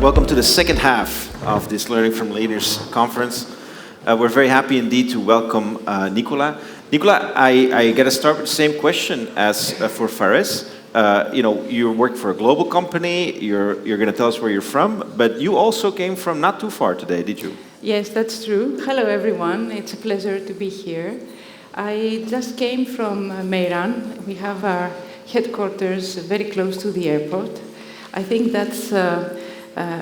Welcome to the second half of this Learning from Leaders conference. We're very happy indeed to welcome Nicola. Nicola, I got to start with the same question as for Fares. You work for a global company. You're going to tell us where you're from, but you also came from not too far today, did you? Yes, that's true. Hello, everyone. It's a pleasure to be here. I just came from Meyran. We have our headquarters very close to the airport. I think that's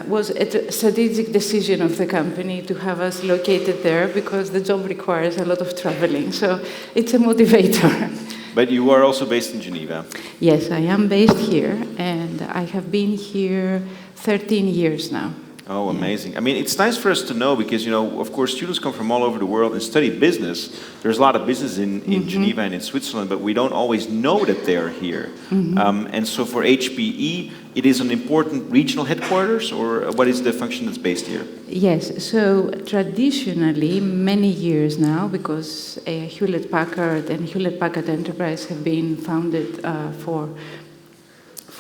was a strategic decision of the company to have us located there because the job requires a lot of traveling. So it's a motivator. But you are also based in Geneva. Yes, I am based here, and I have been here 13 years now. Oh, amazing. I mean, it's nice for us to know because, of course, students come from all over the world and study business. There's a lot of business in Geneva and in Switzerland, but we don't always know that they're here. And so for HPE, it is an important regional headquarters, or what is the function that's based here? Yes, so traditionally, many years now, because Hewlett Packard and Hewlett Packard Enterprise have been founded for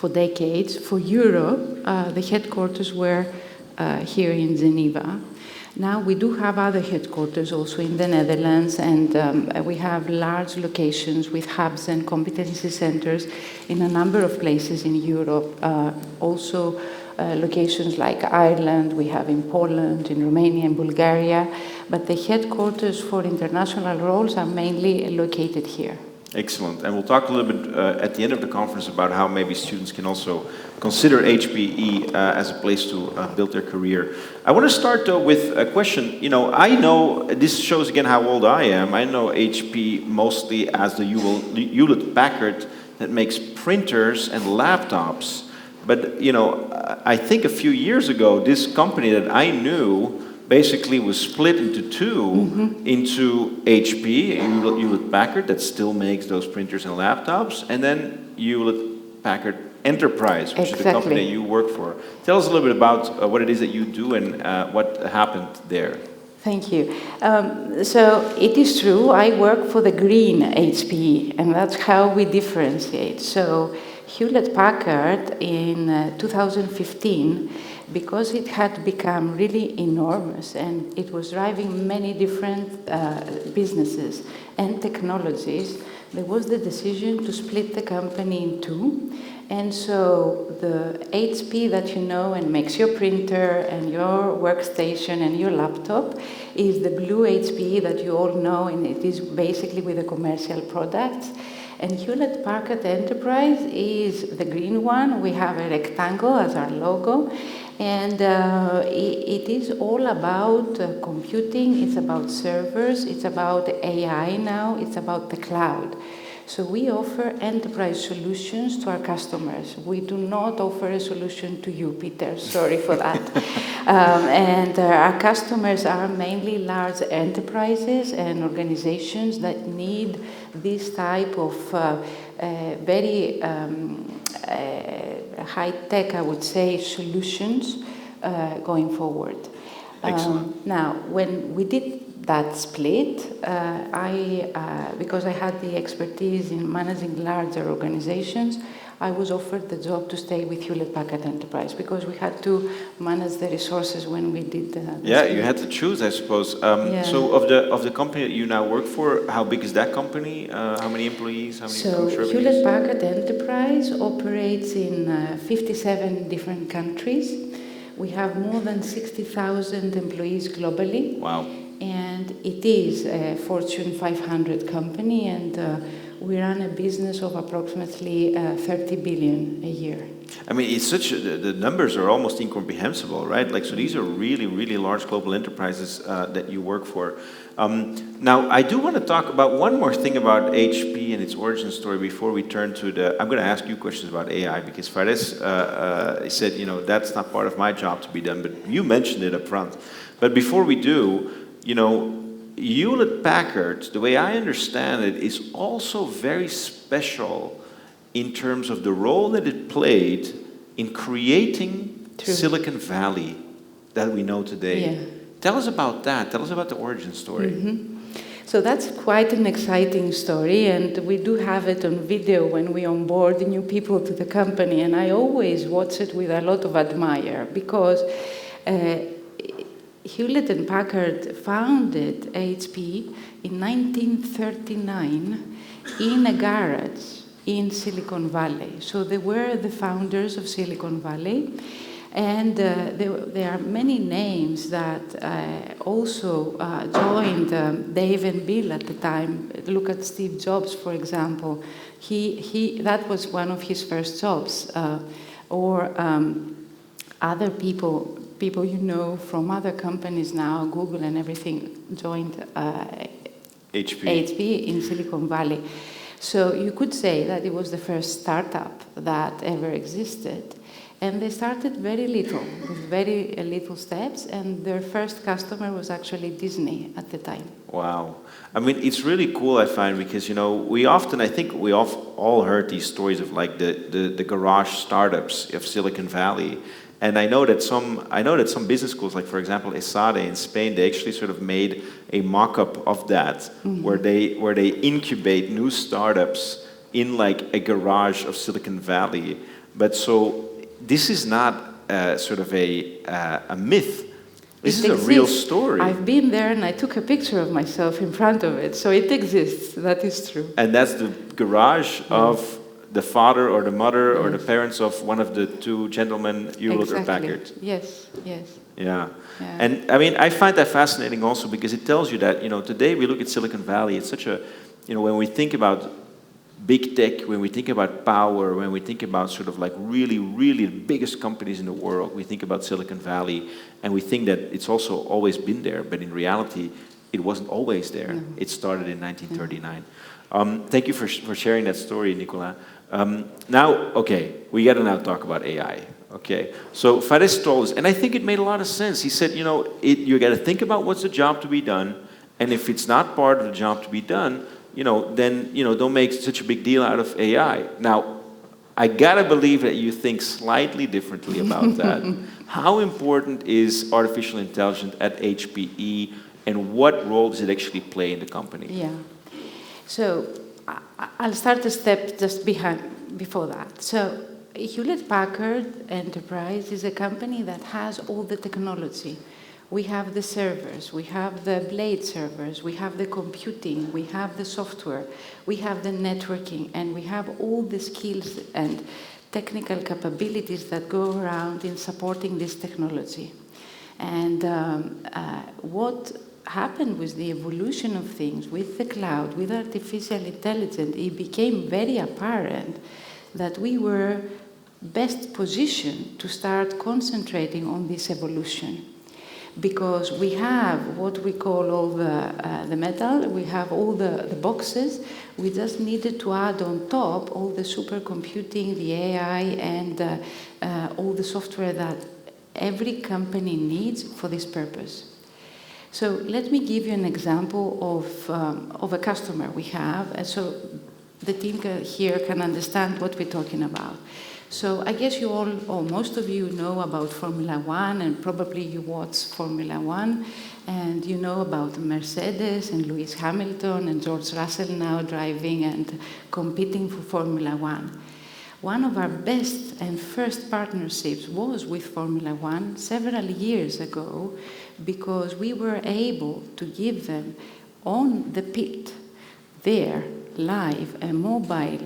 decades, for Europe, the headquarters were here in Geneva. Now we do have other headquarters also in the Netherlands, and we have large locations with hubs and competency centers in a number of places in Europe. Also locations like Ireland, we have in Poland, in Romania, and Bulgaria, but the headquarters for international roles are mainly located here. Excellent. And we'll talk a little bit at the end of the conference about how maybe students can also consider HPE as a place to build their career. I want to start, though, with a question. I know, this shows again how old I am. I know HP mostly as the Hewlett Packard that makes printers and laptops. But, I think a few years ago, this company that I knew basically was split into two, into HP, Hewlett Packard, that still makes those printers and laptops, and then Hewlett Packard Enterprise, which is the company you work for. Tell us a little bit about what it is that you do and what happened there. Thank you. So it is true, I work for the green HPE, and that's how we differentiate. So Hewlett Packard in 2015, because it had become really enormous and it was driving many different businesses and technologies, there was the decision to split the company in two. And so the HP that you know and makes your printer and your workstation and your laptop is the blue HP that you all know, and it is basically with the commercial products. And Hewlett Packard Enterprise is the green one. We have a rectangle as our logo. And it is all about computing, it's about servers, it's about AI now, it's about the cloud. So we offer enterprise solutions to our customers. We do not offer a solution to you, Peter, sorry for that. And our customers are mainly large enterprises and organizations that need this type of very high-tech, I would say, solutions going forward. Excellent. Now, when we did that split, because I had the expertise in managing larger organizations, I was offered the job to stay with Hewlett Packard Enterprise because we had to manage the resources when we did the split. You had to choose, I suppose. So of the company that you now work for, how big is that company? How many employees? How many Hewlett Packard Enterprise operates in 57 different countries. We have more than 60,000 employees globally. Wow. And it is a Fortune 500 company, and we run a business of approximately 30 billion a year. I mean, it's the numbers are almost incomprehensible, right? So these are really, really large global enterprises that you work for. Now, I do want to talk about one more thing about HP and its origin story before we turn to I'm going to ask you questions about AI because Fares said, that's not part of my job to be done, but you mentioned it up front. But before we do, Hewlett Packard, the way I understand it, is also very special in terms of the role that it played in creating Silicon Valley that we know today. Yeah. Tell us about that. Tell us about the origin story. So that's quite an exciting story, and we do have it on video when we onboard new people to the company, and I always watch it with a lot of admire, because Hewlett and Packard founded HP in 1939 in a garage in Silicon Valley. So they were the founders of Silicon Valley. And there are many names that also joined Dave and Bill at the time. Look at Steve Jobs, for example. That was one of his first jobs. Or other people you know from other companies now, Google and everything, joined HP in Silicon Valley. So you could say that it was the first startup that ever existed. And they started very little, with very little steps, and their first customer was actually Disney at the time. Wow. I mean, it's really cool, I find, because, you know, I think we all heard these stories of like the garage startups of Silicon Valley. And I know that some business schools, like for example ESADE in Spain, they actually sort of made a mock-up of that, mm-hmm. where they incubate new startups in like a garage of Silicon Valley. But so this is not sort of a myth. This is a real story. I've been there and I took a picture of myself in front of it, so it exists. That is true. And that's the garage of the father or the mother or the parents of one of the two gentlemen, Hewlett or Packard. Yes, yes. Yeah. And I mean, I find that fascinating also because it tells you that, you know, today we look at Silicon Valley, it's such a, you know, when we think about big tech, when we think about power, when we think about sort of like really, really the biggest companies in the world, we think about Silicon Valley, and we think that it's also always been there, but in reality, it wasn't always there. No. It started in 1939. Thank you for sharing that story, Nicola. Now, okay, we got to now talk about AI. Okay, so Fares told us, and I think it made a lot of sense. He said, you know, you got to think about what's the job to be done, and if it's not part of the job to be done, you know, then, you know, don't make such a big deal out of AI. Now, I gotta believe that you think slightly differently about that. How important is artificial intelligence at HPE, and what role does it actually play in the company? Yeah. So I'll start a step just before that. So Hewlett Packard Enterprise is a company that has all the technology. We have the servers, we have the blade servers, we have the computing, we have the software, we have the networking, and we have all the skills and technical capabilities that go around in supporting this technology. And what happened with the evolution of things, with the cloud, with artificial intelligence, it became very apparent that we were best positioned to start concentrating on this evolution. Because we have what we call all the metal, we have all the boxes, we just needed to add on top all the supercomputing, the AI, and all the software that every company needs for this purpose. So let me give you an example of a customer we have, so the team here can understand what we're talking about. So I guess you all, or most of you, know about Formula One, and probably you watch Formula One, and you know about Mercedes and Lewis Hamilton and George Russell now driving and competing for Formula One. One of our best and first partnerships was with Formula One several years ago, because we were able to give them on the pit there live a mobile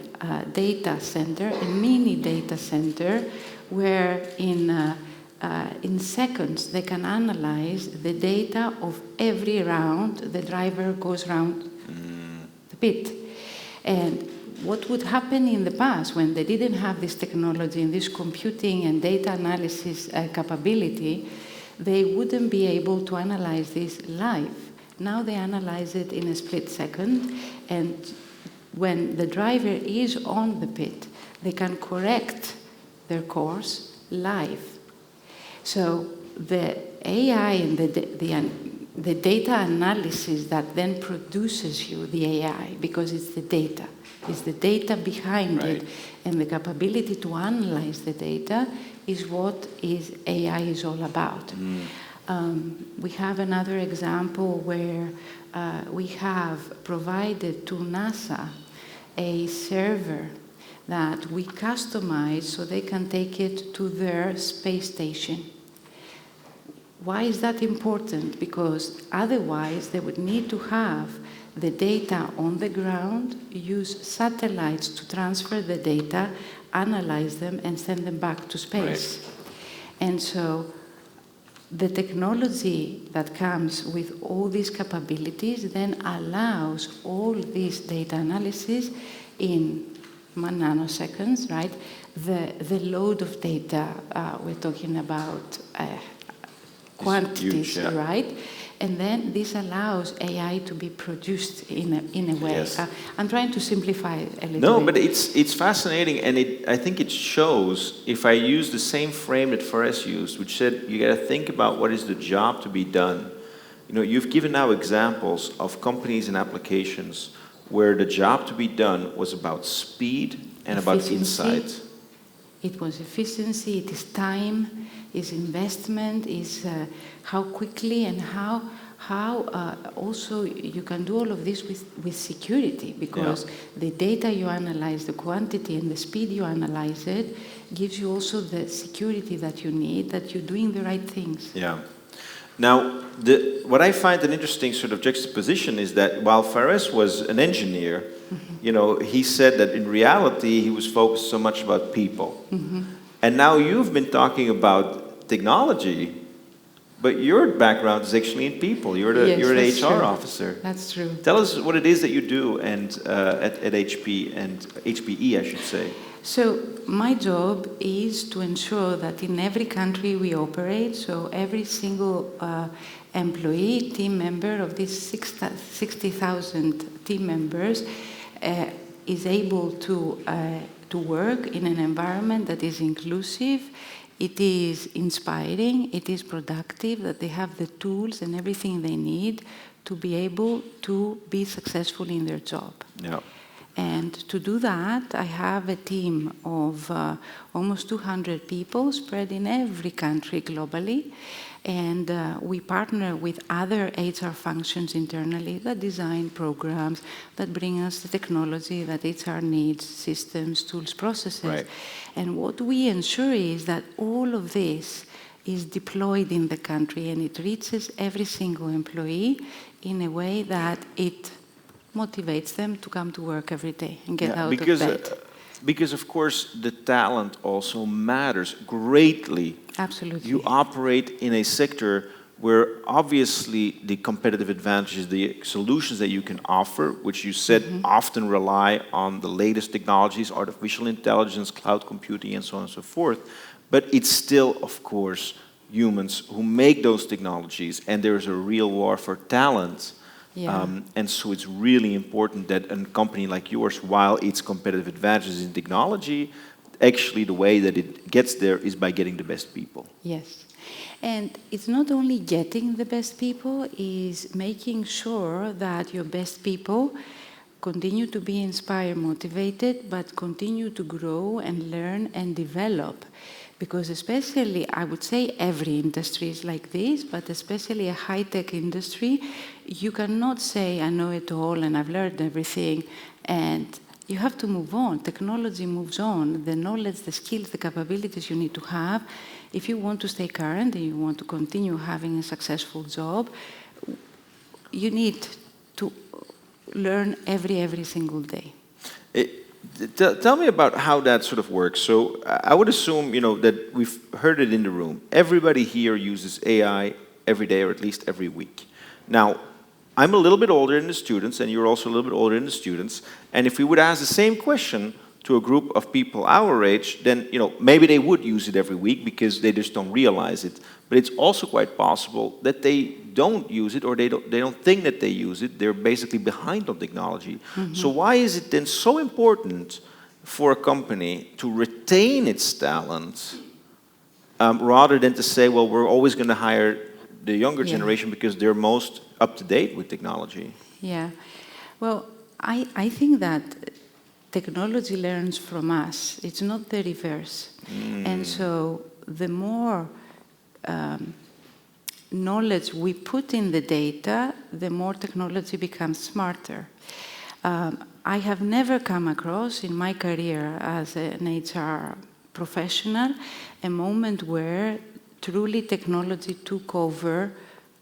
data center, a mini data center, where in seconds they can analyze the data of every round the driver goes around the pit. And what would happen in the past when they didn't have this technology and this computing and data analysis capability, they wouldn't be able to analyze this live. Now they analyze it in a split second, and when the driver is on the pit, they can correct their course live. So the AI and the data analysis that then produces you the AI, because it's the data behind right. it, and the capability to analyze the data is what AI is all about. We have another example where we have provided to NASA a server that we customize so they can take it to their space station. Why is that important? Because otherwise they would need to have the data on the ground, use satellites to transfer the data, analyze them, and send them back to space. Right. And so the technology that comes with all these capabilities then allows all this data analysis in nanoseconds, right? The load of data, we're talking about quantities, huge, yeah. Right? And then this allows AI to be produced in a way. Yes. I'm trying to simplify it a little bit. No, but it's fascinating, and I think it shows, if I use the same frame that Fares used, which said you got to think about what is the job to be done. You know, you've given now examples of companies and applications where the job to be done was about speed and about insight. It was efficiency, it is time, is investment, is how quickly and how also you can do all of this with security, because the data you analyze, the quantity and the speed you analyze it, gives you also the security that you need, that you're doing the right things. Yeah. Now, what I find an interesting sort of juxtaposition is that while Fares was an engineer, you know, he said that in reality he was focused so much about people. And now you've been talking about technology, but your background is actually in people. You're an HR officer. That's true. Tell us what it is that you do at HP and HPE, I should say. So my job is to ensure that in every country we operate, so every single employee, team member of these 60,000 team members is able to work in an environment that is inclusive, it is inspiring, it is productive, that they have the tools and everything they need to be able to be successful in their job. Yeah. And to do that, I have a team of almost 200 people spread in every country globally. And we partner with other HR functions internally that design programs, that bring us the technology that HR needs, systems, tools, processes. Right. And what we ensure is that all of this is deployed in the country and it reaches every single employee in a way that it motivates them to come to work every day and get out of bed. Because, of course, the talent also matters greatly. Absolutely. You operate in a sector where obviously the competitive advantages, the solutions that you can offer, which you said often rely on the latest technologies, artificial intelligence, cloud computing, and so on and so forth. But it's still, of course, humans who make those technologies, and there's a real war for talent. Yeah. And so it's really important that a company like yours, while its competitive advantages in technology, actually the way that it gets there is by getting the best people. Yes. And it's not only getting the best people, it's making sure that your best people continue to be inspired, motivated, but continue to grow and learn and develop. Because especially, I would say every industry is like this, but especially a high-tech industry, you cannot say, I know it all and I've learned everything, and you have to move on. Technology moves on. The knowledge, the skills, the capabilities you need to have, if you want to stay current and you want to continue having a successful job, you need to learn every single day. Tell me about how that sort of works. So I would assume, you know, that we've heard it in the room. Everybody here uses AI every day or at least every week. Now, I'm a little bit older than the students, and you're also a little bit older than the students. And if we would ask the same question to a group of people our age, then, you know, maybe they would use it every week because they just don't realize it. But it's also quite possible that they don't use it, or they don't think that they use it. They're basically behind on technology. So why is it then so important for a company to retain its talent rather than to say, well, we're always going to hire the younger generation because they're most up to date with technology? Yeah. Well, I think that technology learns from us. It's not the reverse. And so the more knowledge we put in the data, the more technology becomes smarter. I have never come across in my career as an HR professional a moment where truly technology took over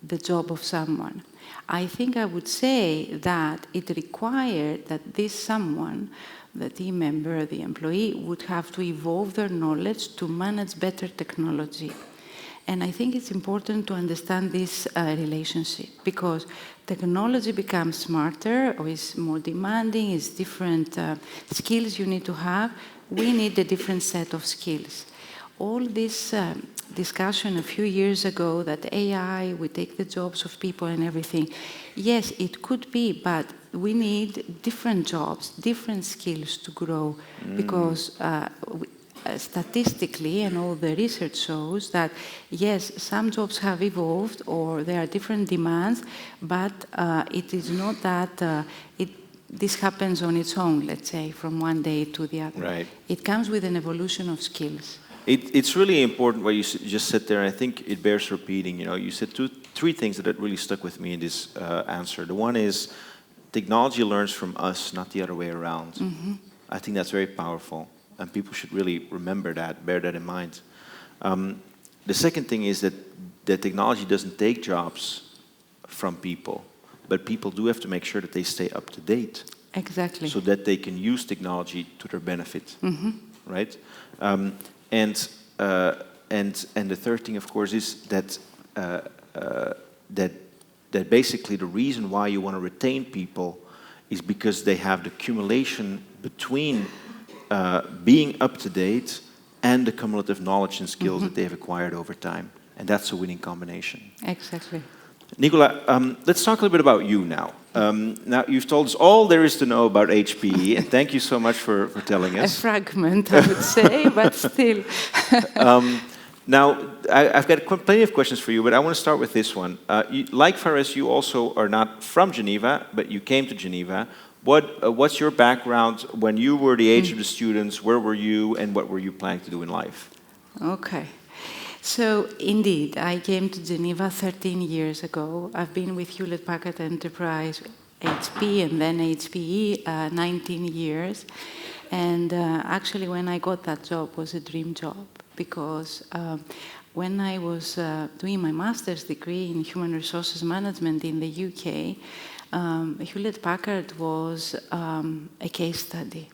the job of someone. I think I would say that it required that this someone, the team member, the employee, would have to evolve their knowledge to manage better technology. And I think it's important to understand this relationship, because technology becomes smarter or is more demanding, is different skills you need to have. We need a different set of skills. All this discussion a few years ago that AI would take the jobs of people and everything, yes, it could be, but we need different jobs, different skills to grow, because statistically, and all the research shows that, yes, some jobs have evolved or there are different demands, but it is not that this happens on its own, let's say, from one day to the other. Right. It comes with an evolution of skills. It's really important what you just said there, and I think it bears repeating. You know, you said three things that really stuck with me in this answer. The one is technology learns from us, not the other way around. Mm-hmm. I think that's very powerful, and people should really remember that, bear that in mind. The second thing is that technology doesn't take jobs from people, but people do have to make sure that they stay up to date. Exactly. So that they can use technology to their benefit, right? And the third thing, of course, is that that basically the reason why you want to retain people is because they have the accumulation between being up to date and the cumulative knowledge and skills that they have acquired over time, and that's a winning combination. Exactly. Nicola, let's talk a little bit about you now. Now, you've told us all there is to know about HPE, and thank you so much for telling us. A fragment, I would say, but still. Now, I've got plenty of questions for you, but I want to start with this one. Like Fares, you also are not from Geneva, but you came to Geneva. What's your background? When you were the age of the students, where were you, and what were you planning to do in life? Okay. So, indeed, I came to Geneva 13 years ago. I've been with Hewlett Packard Enterprise, HP, and then HPE, 19 years. And actually, when I got that job, was a dream job, because when I was doing my master's degree in human resources management in the UK, Hewlett Packard was a case study.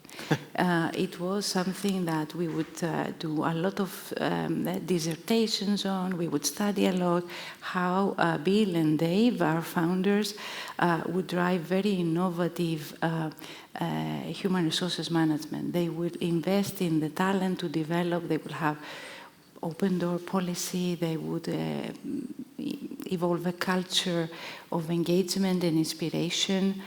It was something that we would do a lot of dissertations on. We would study a lot how Bill and Dave, our founders, would drive very innovative human resources management. They would invest in the talent to develop. They would have open door policy. They would evolve a culture of engagement and inspiration.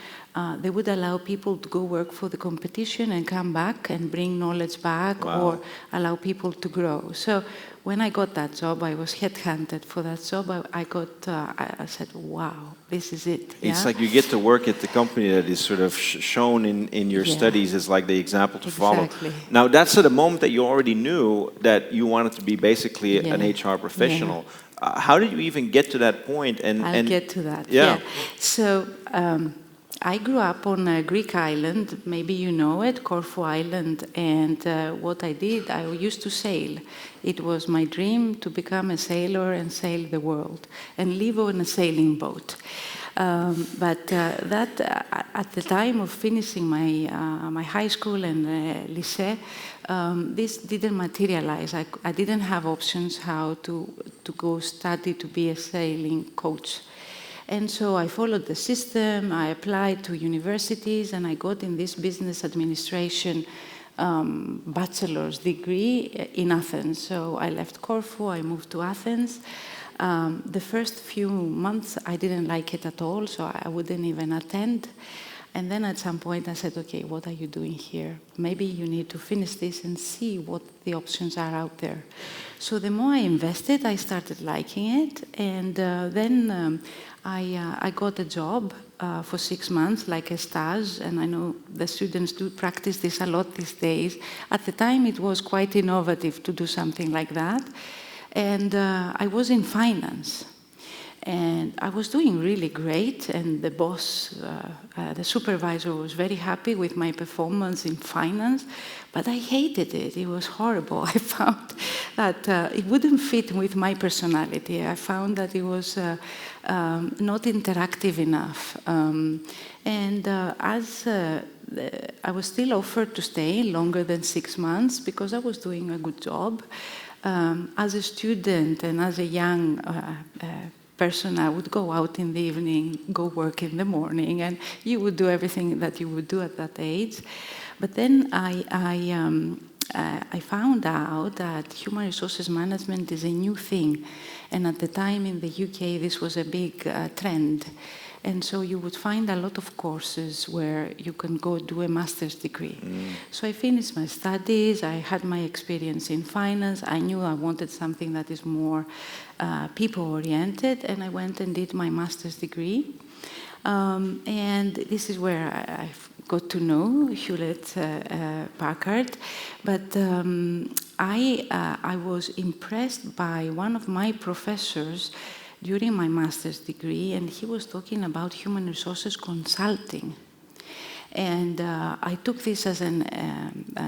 They would allow people to go work for the competition and come back and bring knowledge back, or allow people to grow. So when I got that job, I was headhunted for that job. I said, wow, this is it. It's like you get to work at the company that is sort of shown in your studies as like the example to follow. Now, that's at a moment that you already knew that you wanted to be basically an HR professional. How did you even get to that point? I'll get to that. Yeah. So I grew up on a Greek island, maybe you know it, Corfu Island, and what I did, I used to sail. It was my dream to become a sailor and sail the world and live on a sailing boat. But at the time of finishing my high school and lycée, this didn't materialize. I didn't have options how to go study to be a sailing coach. And so I followed the system, I applied to universities, and I got in this business administration bachelor's degree in Athens. So I left Corfu, I moved to Athens. The first few months I didn't like it at all, so I wouldn't even attend. And then at some point I said, okay, what are you doing here? Maybe you need to finish this and see what the options are out there. So the more I invested, I started liking it. And then I got a job for 6 months, like a stage. And I know the students do practice this a lot these days. At the time, it was quite innovative to do something like that. And I was in finance. And I was doing really great, and the boss, the supervisor, was very happy with my performance in finance, but I hated it. It was horrible. I found that it wouldn't fit with my personality. I found that it was not interactive enough. As I was still offered to stay longer than 6 months because I was doing a good job. As a student and as a young person, I would go out in the evening, go work in the morning, and you would do everything that you would do at that age. But then I found out that human resources management is a new thing. And at the time in the UK, this was a big trend. And so you would find a lot of courses where you can go do a master's degree. So I finished my studies, I had my experience in finance, I knew I wanted something that is more people-oriented, and I went and did my master's degree. And this is where I got to know Hewlett Packard, but I was impressed by one of my professors during my master's degree, and he was talking about human resources consulting. And I took this as an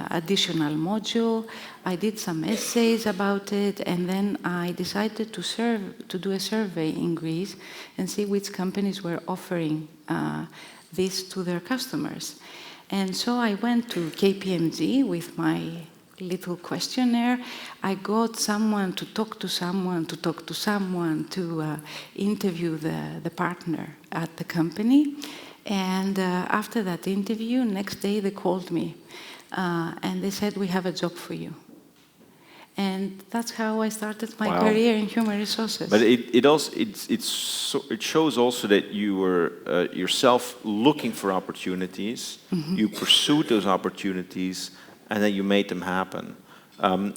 additional module. I did some essays about it, and then I decided to do a survey in Greece and see which companies were offering this to their customers. And so I went to KPMG with my little questionnaire. I got someone to talk to someone, to interview the partner at the company. And after that interview, next day they called me and they said, "We have a job for you." And that's how I started my career in human resources. But it shows also that you were yourself looking for opportunities. You pursued those opportunities, and then you made them happen.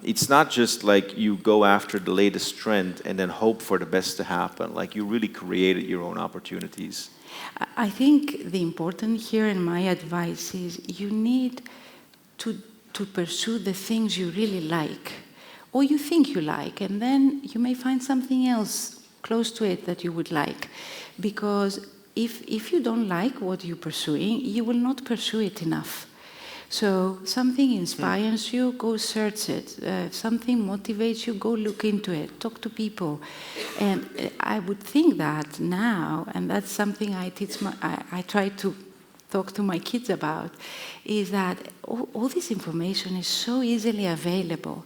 It's not just like you go after the latest trend and then hope for the best to happen. Like, you really created your own opportunities. I think the important here, and my advice is, you need to pursue the things you really like, or you think you like, and then you may find something else close to it that you would like. Because if you don't like what you're pursuing, you will not pursue it enough. So something inspires you, go search it. Something motivates you, go look into it, talk to people. And I would think that now, and that's something I try to talk to my kids about, is that all this information is so easily available.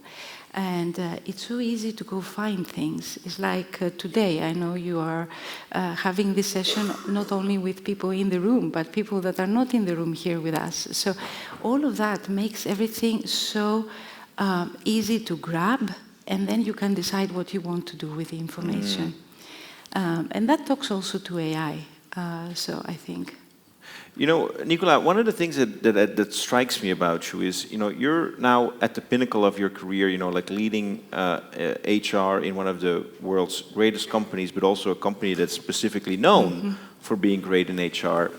And it's so easy to go find things. It's like today, I know you are having this session not only with people in the room, but people that are not in the room here with us. So all of that makes everything so easy to grab, and then you can decide what you want to do with the information. And that talks also to AI, so I think. You know, Nicola, one of the things that strikes me about you is, you know, you're now at the pinnacle of your career, you know, like leading HR in one of the world's greatest companies, but also a company that's specifically known for being great in HR.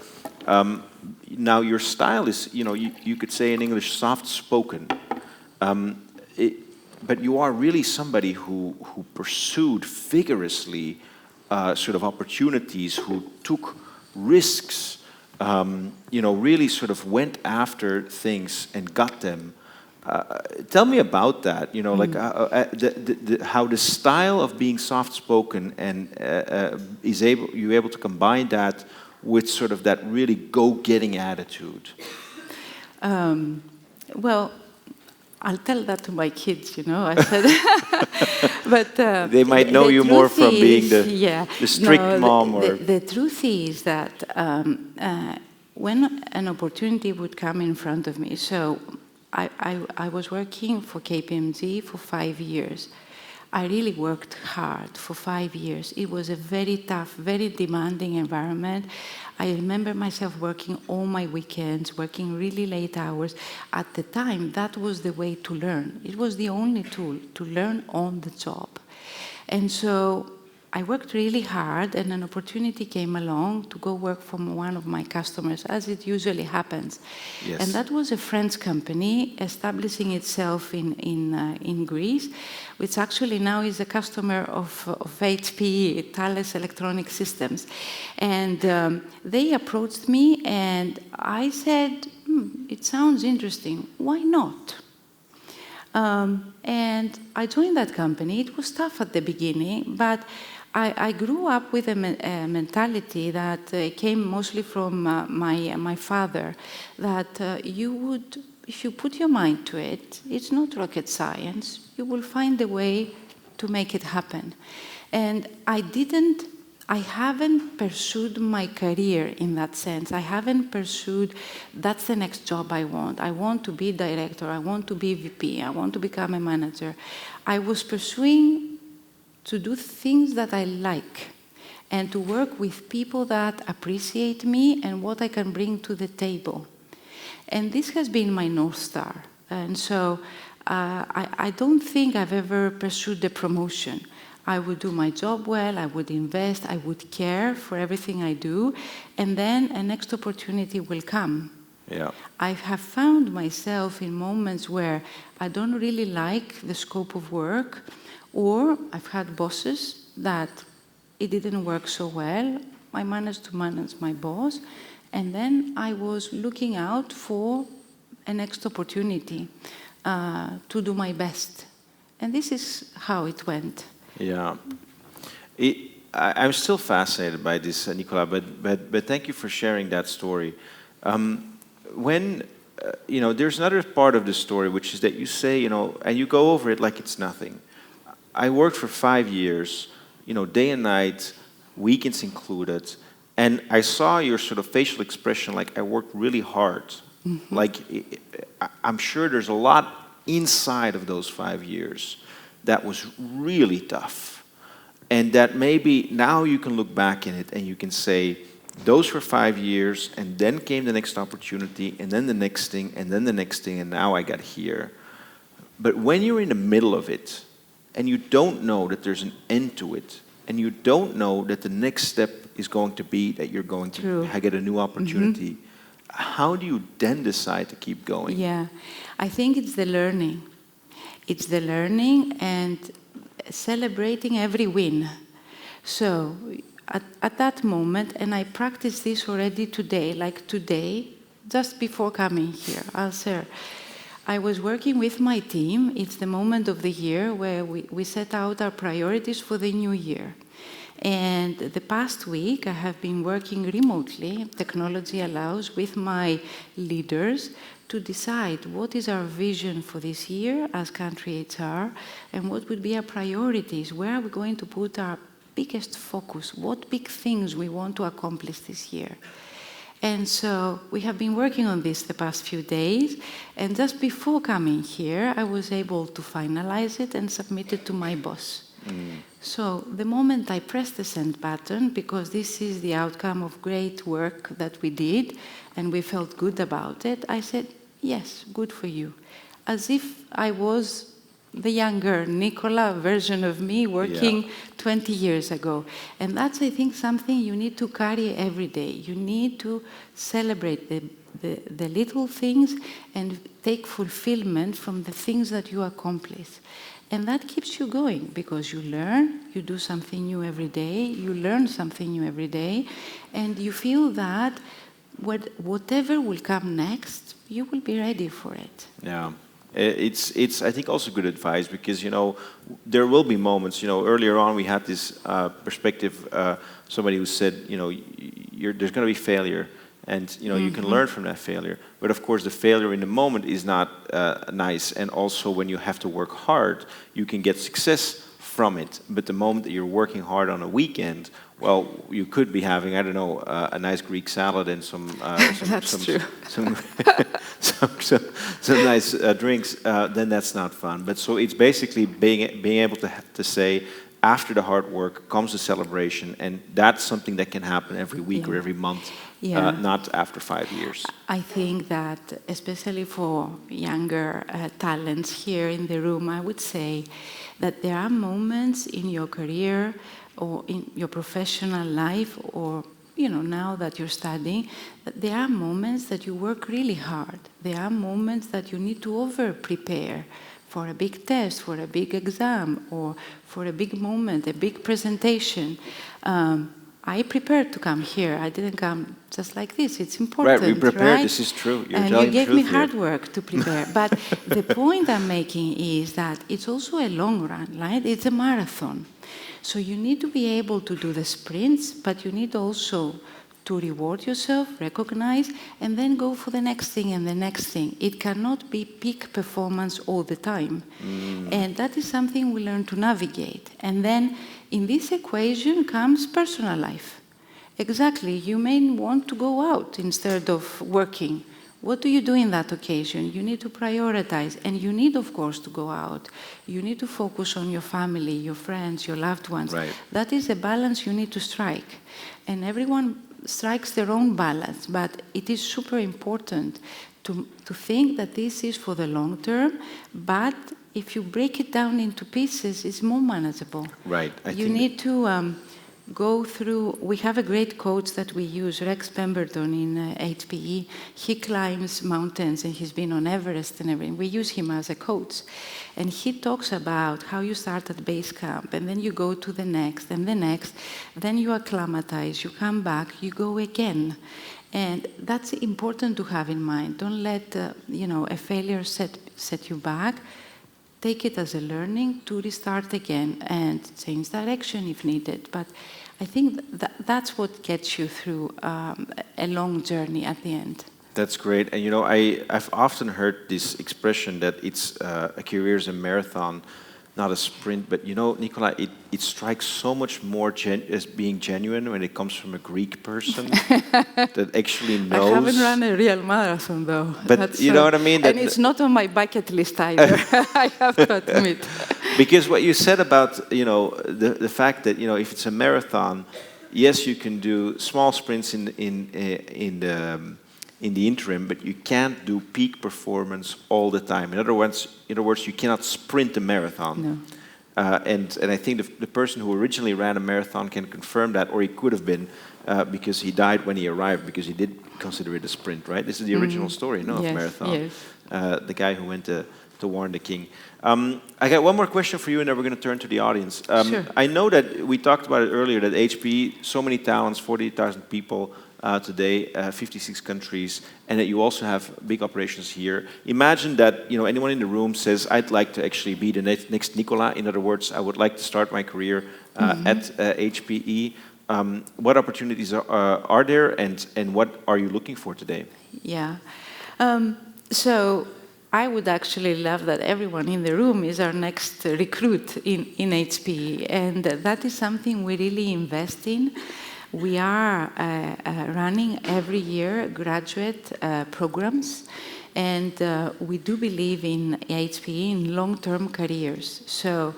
Now, your style is, you know, you could say in English, soft-spoken. But you are really somebody who pursued vigorously sort of opportunities, who took risks, you know, really sort of went after things and got them. Tell me about that, you know, like how the style of being soft-spoken and you able to combine that with sort of that really go-getting attitude. Well, I'll tell that to my kids, you know. I said, but they might know you more from being the strict mom. The truth is that when an opportunity would come in front of me, so I was working for KPMG for 5 years. I really worked hard for 5 years. It was a very tough, very demanding environment. I remember myself working all my weekends, working really late hours. At the time, that was the way to learn. It was the only tool to learn on the job. And so I worked really hard, and an opportunity came along to go work for one of my customers, as it usually happens. Yes. And that was a French company establishing itself in Greece, which actually now is a customer of HP, Thales Electronic Systems. And they approached me, and I said, it sounds interesting, why not? And I joined that company. It was tough at the beginning, but I grew up with a mentality that came mostly from my father, that if you put your mind to it, it's not rocket science, you will find a way to make it happen. And I haven't pursued my career in that sense. I haven't pursued, that's the next job I want. I want to be director, I want to be VP, I want to become a manager. I was pursuing to do things that I like and to work with people that appreciate me and what I can bring to the table. And this has been my North Star. And so I don't think I've ever pursued the promotion. I would do my job well, I would invest, I would care for everything I do, and then a next opportunity will come. Yeah. I have found myself in moments where I don't really like the scope of work, or I've had bosses that it didn't work so well. I managed to manage my boss, and then I was looking out for a next opportunity to do my best. And this is how it went. Yeah. I'm still fascinated by this, Nicola, but thank you for sharing that story. There's another part of the story, which is that you say, and you go over it like it's nothing. I worked for 5 years, day and night, weekends included, and I saw your sort of facial expression like I worked really hard. Mm-hmm. Like, I'm sure there's a lot inside of those 5 years that was really tough. And that maybe now you can look back in it and you can say, those were 5 years, and then came the next opportunity, and then the next thing, and then the next thing, and now I got here. But when you're in the middle of it, and you don't know that there's an end to it, and you don't know that the next step is going to be that you're going to get a new opportunity, mm-hmm. How do you then decide to keep going? Yeah, I think it's the learning. It's the learning and celebrating every win. So at that moment, and I practice this already today, like today, just before coming here, I'll share. I was working with my team. It's the moment of the year where we set out our priorities for the new year. And the past week, I have been working remotely, technology allows, with my leaders to decide what is our vision for this year as country HR, and what would be our priorities, where are we going to put our biggest focus, what big things we want to accomplish this year. And so we have been working on this the past few days, and just before coming here, I was able to finalize it and submit it to my boss. Mm. So the moment I pressed the send button, because this is the outcome of great work that we did, and we felt good about it, I said, yes, good for you. As if I was the younger Nicola version of me working 20 years ago. And that's, I think, something you need to carry every day. You need to celebrate the little things and take fulfillment from the things that you accomplish. And that keeps you going, because you learn, you do something new every day, you learn something new every day, and you feel that whatever will come next, you will be ready for it. Yeah. It's I think also good advice, because there will be moments. Earlier on we had this perspective. Somebody who said there's going to be failure, and you can learn from that failure. But of course, the failure in the moment is not nice. And also, when you have to work hard, you can get success from it. But the moment that you're working hard on a weekend, well, you could be having, I don't know, a nice Greek salad and some nice drinks. Then that's not fun. But so it's basically being able to say, after the hard work comes the celebration, and that's something that can happen every week or every month, not after 5 years. I think that, especially for younger talents here in the room, I would say that there are moments in your career or in your professional life, or now that you're studying, that there are moments that you work really hard. There are moments that you need to over-prepare for a big test, for a big exam, or for a big moment, a big presentation. I prepared to come here. I didn't come just like this. It's important, right? We prepared. Right? This is true. You're and telling you gave truth me here. hard work to prepare. But the point I'm making is that it's also a long run, right? It's a marathon. So you need to be able to do the sprints, but you need also to reward yourself, recognize, and then go for the next thing and the next thing. It cannot be peak performance all the time. And that is something we learn to navigate. And then in this equation comes personal life. Exactly, you may want to go out instead of working. What do you do in that occasion? You need to prioritize, and you need, of course, to go out. You need to focus on your family, your friends, your loved ones. Right. That is a balance you need to strike. And everyone strikes their own balance, but it is super important to think that this is for the long term, but if you break it down into pieces, it's more manageable. Right. You need to go through, we have a great coach that we use, Rex Pemberton in HPE. He climbs mountains and he's been on Everest and everything. We use him as a coach. And he talks about how you start at base camp and then you go to the next and the next. Then you acclimatize, you come back, you go again. And that's important to have in mind. Don't let a failure set you back. Take it as a learning to restart again and change direction if needed. But I think that's what gets you through a long journey at the end. That's great. And I've often heard this expression that it's a career is a marathon, not a sprint. But Nicola, it strikes so much more as being genuine when it comes from a Greek person that actually knows. I haven't run a real marathon though. But you know what I mean? And it's not on my bucket list either, I have to admit. Because what you said about the fact that if it's a marathon, yes, you can do small sprints in the interim, but you can't do peak performance all the time. In other words, you cannot sprint a marathon. No. And I think the person who originally ran a marathon can confirm that, or he could have been, because he died when he arrived, because he did consider it a sprint, right? This is the original story, yes, of marathon. Yes. The guy who went to warn the king. I got one more question for you, and then we're going to turn to the audience. Sure. I know that we talked about it earlier, that HPE, so many talents, 40,000 people today, 56 countries, and that you also have big operations here. Imagine that anyone in the room says, I'd like to actually be the next Nicola. In other words, I would like to start my career at HPE. What opportunities are there, and what are you looking for today? Yeah. So I would actually love that everyone in the room is our next recruit in HPE, and that is something we really invest in. We are running every year graduate programs, and we do believe in HPE in long-term careers. So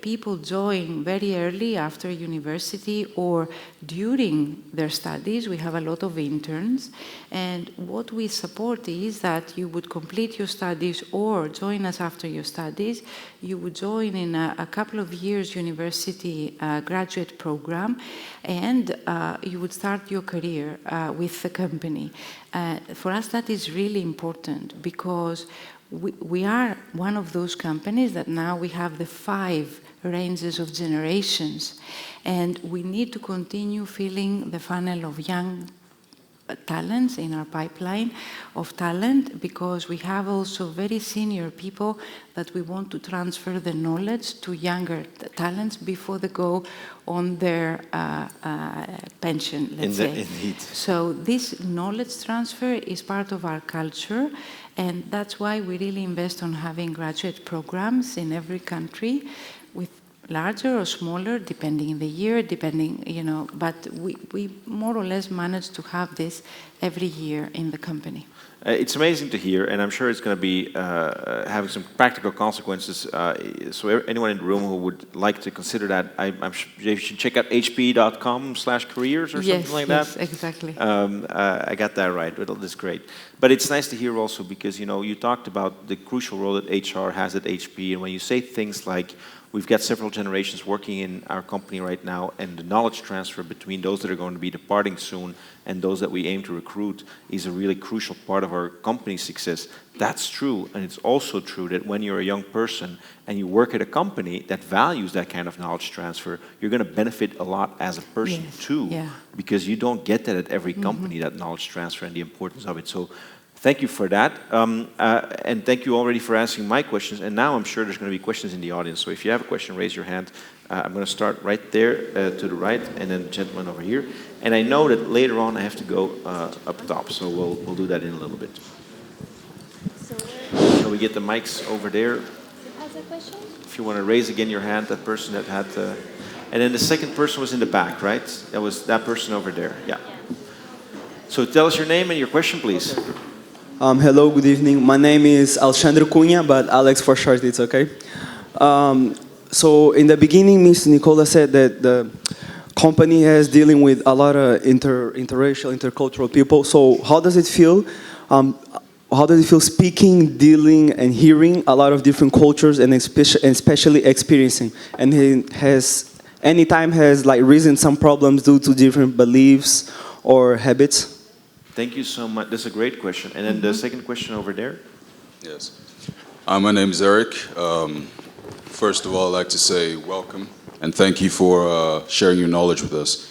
people join very early after university or during their studies. We have a lot of interns, and what we support is that you would complete your studies or join us after your studies. You would join in a couple of years university graduate program, and you would start your career with the company. For us, that is really important because we are one of those companies that now we have the 5 ranges of generations, and we need to continue filling the funnel of young talents in our pipeline of talent, because we have also very senior people that we want to transfer the knowledge to younger talents before they go on their pension, let's say. Indeed. So this knowledge transfer is part of our culture, and that's why we really invest on having graduate programs in every country, with larger or smaller, depending on the year, but we more or less manage to have this every year in the company. It's amazing to hear, and I'm sure it's going to be having some practical consequences. So anyone in the room who would like to consider that, I'm sure you should check out hpe.com/careers or something like that. Yes, exactly. I got that right. That's great. But it's nice to hear also because, you talked about the crucial role that HR has at HPE, and when you say things like, we've got several generations working in our company right now, and the knowledge transfer between those that are going to be departing soon and those that we aim to recruit is a really crucial part of our company's success. That's true, and it's also true that when you're a young person and you work at a company that values that kind of knowledge transfer, you're going to benefit a lot as a person too, because you don't get that at every company, that knowledge transfer and the importance of it. So thank you for that, and thank you already for asking my questions, and now I'm sure there's going to be questions in the audience, so if you have a question, raise your hand. I'm going to start right there to the right, and then the gentleman over here. And I know that later on I have to go up top, so we'll do that in a little bit. So we get the mics over there. Has a question? If you want to raise again your hand, that person that had, and then the second person was in the back, right? That was that person over there. Yeah. So tell us your name and your question, please. Okay. Hello, good evening. My name is Alexandre Cunha, but Alex for short, it's okay. So in the beginning, Ms. Nicola said that the company is dealing with a lot of interracial, intercultural people. So how does it feel? How does it feel speaking, dealing, and hearing a lot of different cultures, and especially experiencing? And any time has like risen some problems due to different beliefs or habits? Thank you so much. That's a great question. And then the second question over there. Yes. My name is Eric. First of all, I'd like to say welcome and thank you for sharing your knowledge with us.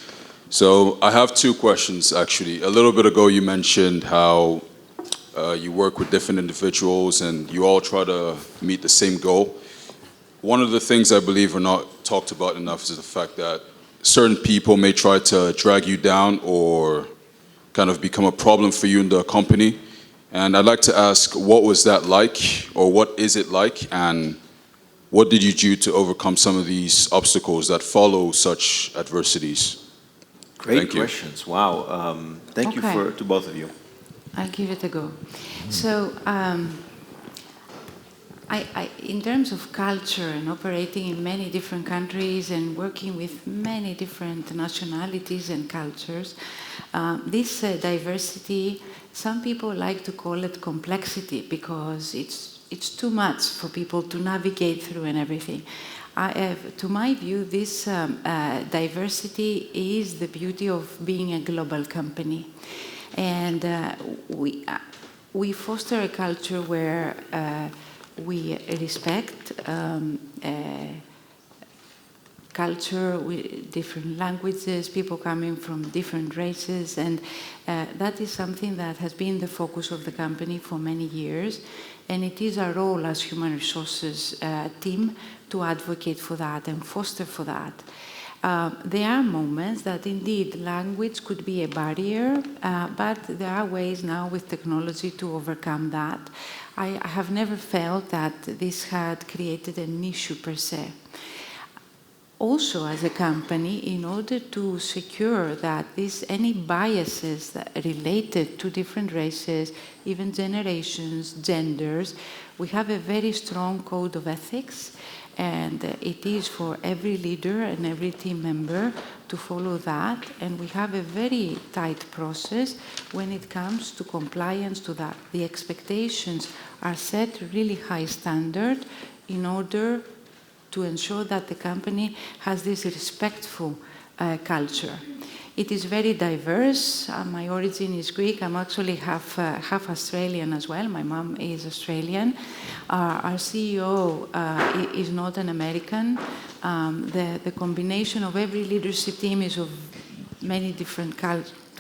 So I have two questions, actually. A little bit ago, you mentioned how you work with different individuals and you all try to meet the same goal. One of the things I believe are not talked about enough is the fact that certain people may try to drag you down or kind of become a problem for you in the company. And I'd like to ask, what was that like, or what is it like, and what did you do to overcome some of these obstacles that follow such adversities? Great questions. Wow. Thank you to both of you. I'll give it a go. So, in terms of culture and operating in many different countries and working with many different nationalities and cultures, this diversity, some people like to call it complexity because it's too much for people to navigate through and everything. To my view, this diversity is the beauty of being a global company. And we foster a culture where we respect culture, with different languages, people coming from different races, and that is something that has been the focus of the company for many years, and it is our role as human resources team to advocate for that and foster for that. There are moments that indeed language could be a barrier, but there are ways now with technology to overcome that. I have never felt that this had created an issue per se. Also, as a company, in order to secure that any biases that related to different races, even generations, genders, we have a very strong code of ethics, and it is for every leader and every team member to follow that, and we have a very tight process when it comes to compliance to that. The expectations are set really high standard in order to ensure that the company has this respectful culture. It is very diverse. My origin is Greek. I'm actually half Australian as well. My mom is Australian. Our CEO is not an American. The combination of every leadership team is of many different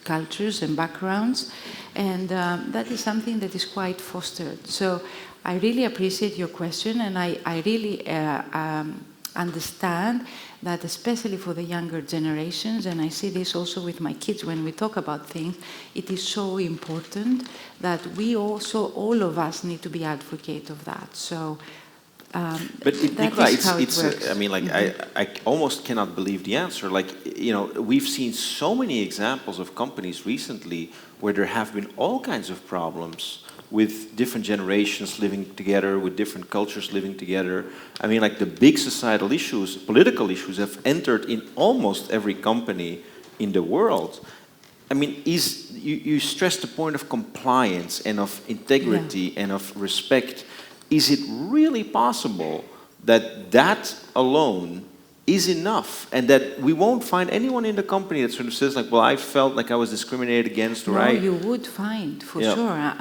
cultures and backgrounds, and that is something that is quite fostered. So I really appreciate your question, and I really understand that, especially for the younger generations, and I see this also with my kids when we talk about things, it is so important that we also, all of us, need to be advocate of that. So but Nicola, it's I mean, like, I almost cannot believe the answer. Like, you know, we've seen so many examples of companies recently where there have been all kinds of problems with different generations living together, with different cultures living together. I mean, like, the big societal issues, political issues, have entered in almost every company in the world. I mean, you stress the point of compliance and of integrity and of respect. Is it really possible that alone is enough, and that we won't find anyone in the company that sort of says like, well, I felt like I was discriminated against, or No, I... you would find, for Yeah. sure.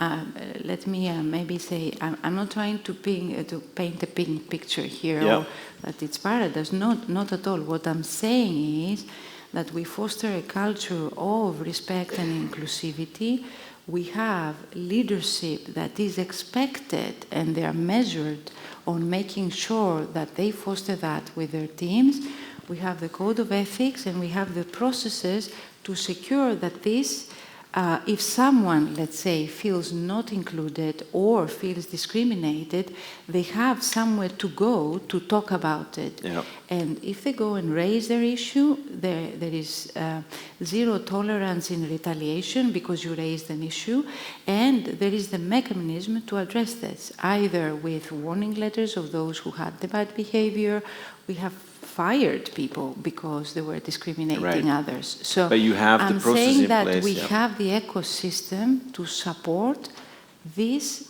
Let me maybe say, I'm not trying to paint a pink picture here, Yeah. or that it's paradise. Not at all. What I'm saying is that we foster a culture of respect and inclusivity. We have leadership that is expected, and they are measured on making sure that they foster that with their teams. We have the code of ethics, and we have the processes to secure that this, if someone, let's say, feels not included or feels discriminated, they have somewhere to go to talk about it. Yeah. And if they go and raise their issue, there is zero tolerance in retaliation because you raised an issue, and there is the mechanism to address this, either with warning letters of those who had the bad behavior. We have fired people because they were discriminating Right. others. So But you have the I'm process saying in that place, we yeah. have the ecosystem to support these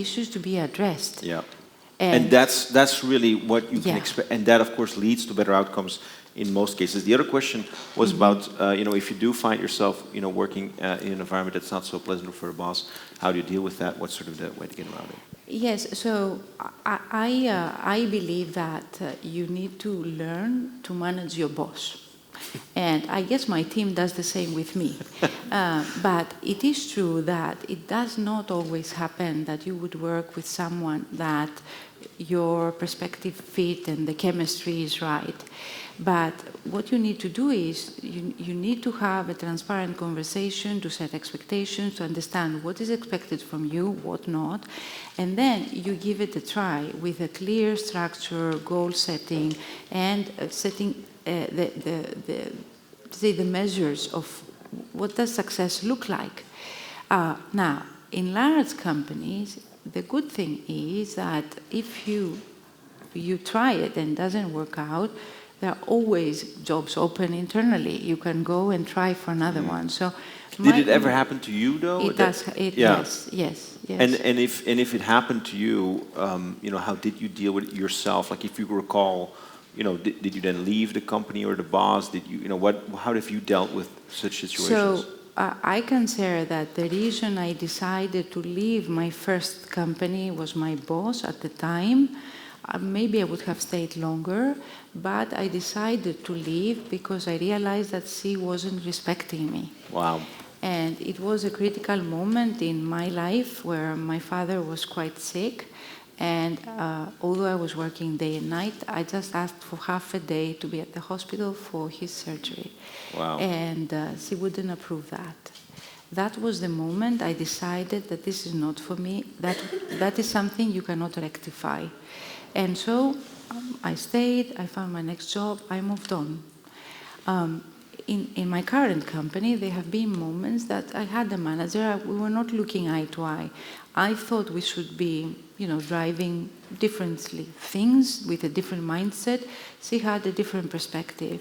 issues to be addressed. Yeah. And that's really what you can expect, and that of course leads to better outcomes in most cases. The other question was about, if you do find yourself, working in an environment that's not so pleasant for a boss, how do you deal with that? What's sort of the way to get around it? Yes, so I believe that you need to learn to manage your boss. And I guess my team does the same with me. But it is true that it does not always happen that you would work with someone that your perspective fit and the chemistry is right. But what you need to do is you need to have a transparent conversation, to set expectations, to understand what is expected from you, what not, and then you give it a try with a clear structure, goal setting, and setting the measures of what does success look like. Now, in large companies, the good thing is that if you try it and it doesn't work out, there are always jobs open internally. You can go and try for another one. So, Did it ever happen to you, though? It does. Yes. And if it happened to you, how did you deal with it yourself? Like, if you recall, did you then leave the company or the boss? Did you, how have you dealt with such situations? So I consider that the reason I decided to leave my first company was my boss at the time. Maybe I would have stayed longer, but I decided to leave because I realized that she wasn't respecting me. Wow. And it was a critical moment in my life where my father was quite sick. And although I was working day and night, I just asked for half a day to be at the hospital for his surgery. Wow. And she wouldn't approve that. That was the moment I decided that this is not for me. That is something you cannot rectify. And so I stayed, I found my next job, I moved on. In my current company, there have been moments that I had a manager, we were not looking eye to eye. I thought we should be, driving differently things with a different mindset. She had a different perspective.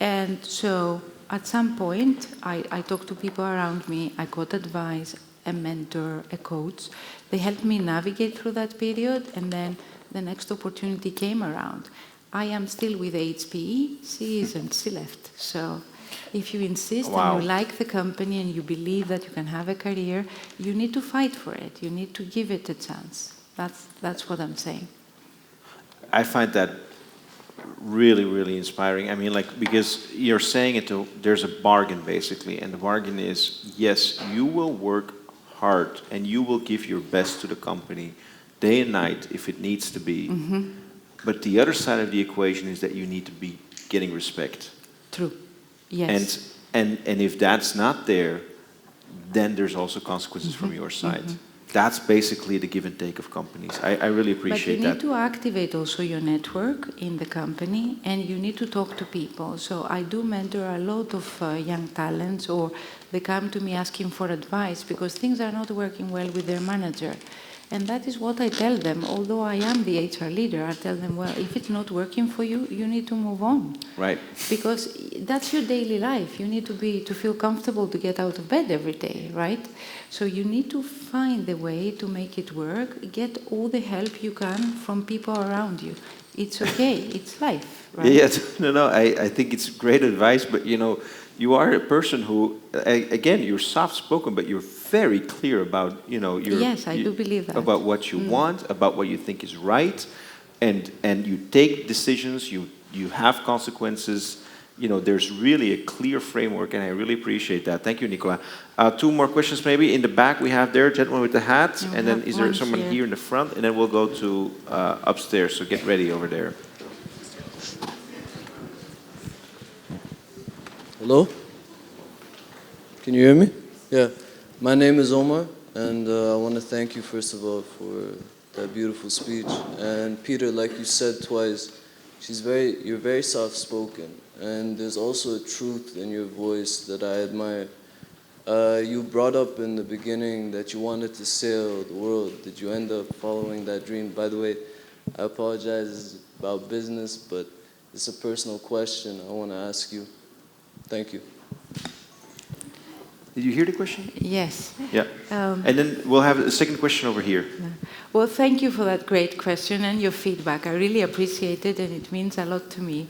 And so at some point, I talked to people around me, I got advice, a mentor, a coach. They helped me navigate through that period, and then the next opportunity came around. I am still with HPE, she isn't, she left. So if you insist and you like the company and you believe that you can have a career, you need to fight for it. You need to give it a chance. That's what I'm saying. I find that really, really inspiring. I mean, because you're saying there's a bargain basically, and the bargain is, yes, you will work hard and you will give your best to the company day and night if it needs to be. Mm-hmm. But the other side of the equation is that you need to be getting respect. True. Yes. And if that's not there, then there's also consequences from your side. Mm-hmm. That's basically the give and take of companies. I really appreciate that. But you need to activate also your network in the company, and you need to talk to people. So I do mentor a lot of young talents, or they come to me asking for advice because things are not working well with their manager. And that is what I tell them. Although I am the HR leader, I tell them, well, if it's not working for you, you need to move on. Right. Because that's your daily life. You need to feel comfortable to get out of bed every day, right? So you need to find the way to make it work. Get all the help you can from people around you. It's okay. It's life, right? Yeah, no, I think it's great advice, but you are a person who, again, you're soft-spoken, but you're very clear about, Yes, I do believe that. About what you want, about what you think is right, and you take decisions, you have consequences. There's really a clear framework, and I really appreciate that. Thank you, Nicola. 2 more questions maybe. In the back we have there, gentleman with the hat, and then is there someone here in the front, and then we'll go to upstairs, so get ready over there. Hello? Can you hear me? Yeah. My name is Omar, and I want to thank you, first of all, for that beautiful speech. And Peter, like you said twice, you're very soft-spoken, and there's also a truth in your voice that I admire. You brought up in the beginning that you wanted to sail the world. Did you end up following that dream? By the way, I apologize about business, but it's a personal question I want to ask you. Thank you. Did you hear the question? Yes. Yeah. And then we'll have a second question over here. Well, thank you for that great question and your feedback. I really appreciate it, and it means a lot to me.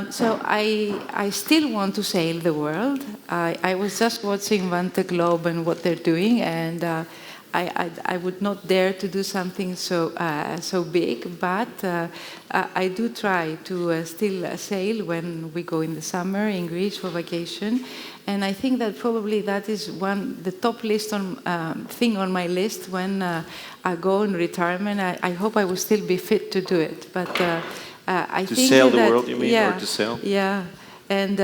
So I still want to sail the world. I was just watching Vante Globe and what they're doing, and I would not dare to do something so big, but I do try to still sail when we go in the summer in Greece for vacation. And I think that probably that is the top thing on my list when I go in retirement. I hope I will still be fit to do it. But I think sail the world, you mean, yeah, or to sail? Yeah. And